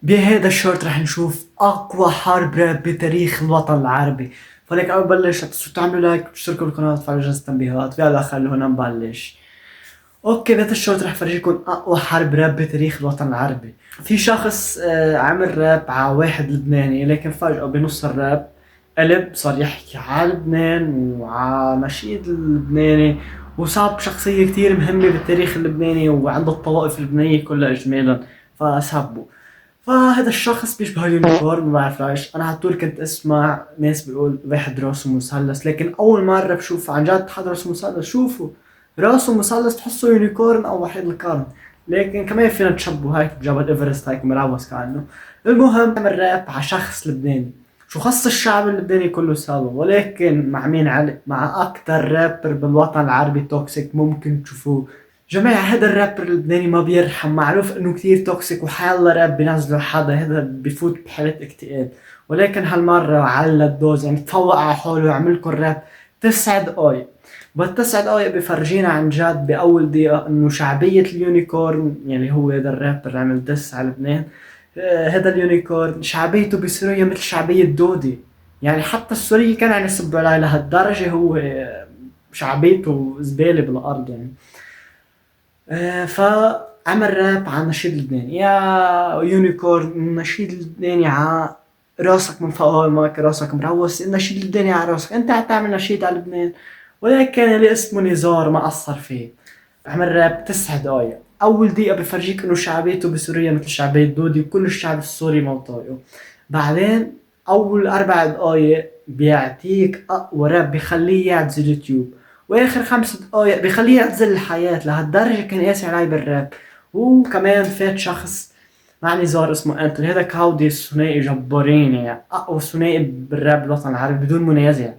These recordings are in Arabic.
بهذا الشورت رح نشوف اقوى حرب راب بتاريخ الوطن العربي. فليك اول بلش تنسوا تعملوا لايك وتشتركوا بالقناة وتفعلوا جرس التنبيهات. يلا خلونا نبلش. اوكي، بهذا الشورت رح فرجيكم اقوى حرب راب بتاريخ الوطن العربي. في شخص عمل راب على واحد لبناني، لكن فجأة بنص الراب قلب صار يحكي على لبنان وعلى نشيد اللبناني، وصاب شخصية كتير مهمة بالتاريخ اللبناني وعند الطوائف اللبنانية كلها إجمالا، فسبه. فهذا الشخص بيشبه اليونيكورن، ما بعرف ليش. انا على طول كنت اسمع ناس بيقول واحد راسه مثلث، لكن اول مرة بشوف عن جد حدا راسه مثلث. شوفوا راسه مثلث تحسه يونيكورن او وحيد القرن، لكن كمان فينا تشبه هيك بجبل ايفرست هيك ملوث كأنه. المهم عمل راب على شخص لبناني، شو خص الشعب اللبناني كله سوا، ولكن مع مين علق؟ مع اكتر رابر بالوطن العربي توكسيك ممكن تشوفوه. جماعة هذا الرابر اللبناني ما بيرحم، معروف انه كتير توكسيك وحيالله راب بينزله حدا هذا بفوت بحالة اكتئاب، ولكن هالمرة على الدوز، يعني تفوق على حاله ويعملكن راب 9 دقايق. بال9 دقايق بفرجينا عن جد بأول دقيقة انه شعبية اليونيكورن، يعني هو هذا الرابر اللي عمل دس على لبنان، هذا اليونيكورن شعبيته بسوريا مثل شعبية دودي. يعني حتى السورية كان عم يسبوا عليه لهالدرجة، هو شعبيته زبالة بالأرض يعني. فعمل راب عن نشيد لبناني. يا يونيكورن، نشيد لبناني ع راسك من فوق هالماك، راسك مروس، النشيد اللبناني على راسك، انت عم تعمل نشيد على لبنان. ولكن اللي اسمه نزار ما قصر فيه، عمل راب 9 دقايق. اول دقيقة بفرجيك انه شعبيته بسوريا مثل شعبية دودي وكل الشعب السوري ما طايقه. بعدين اول 4 دقايق بيعطيك اقوى راب بخليه يعزل اليوتيوب، واخر 5 دقايق بخليه يعزل الحياة. لهالدرجة كان قاسي علي بالراب. وكمان فات شخص مع نزار اسمه انتوني، هذا كاودي ثنائي جبارين، يعني اقوى ثنائي بالراب بالوطن العربي بدون منازع.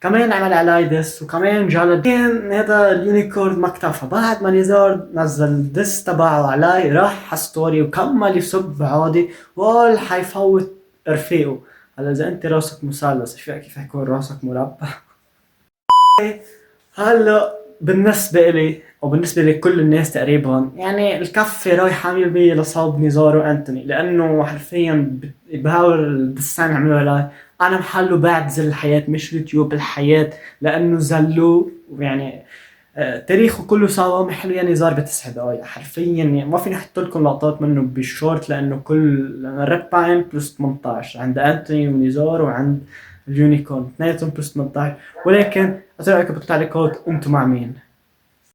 كمان عمل علي ديس وكمان جلد. كان هذا اليونيكورن ما اكتفى، بعد ما نزار نزل ديس تبعه علي راح على ستوري وكمل يسب عادي وقال حيفوت رفيقه. هلا اذا انت راسك مثلث ايش فيك كيف حيكون راسك مربع؟ هلا بالنسبة إلي وبالنسبة لكل الناس تقريبا، يعني الكفة رايحة 100% لصوب نزار وأنتوني، لأنه حرفيا بهاول الدسان عملوا علي. أنا محله بعتزل الحياة مش اليوتيوب، الحياة، لأنه زلوه يعني. تاريخه كله سوا محلو. يعني نزار ب9 دقايق حرفيا، يعني ما فيني احط لكم لقطات منه بالشورت، لانه كل الريب تايم بلس 18 عند انتوني ونزار وعند اليونيكورن اثنيناتهم بلس 18. ولكن اترككم بالتعليقات انتم مع مين.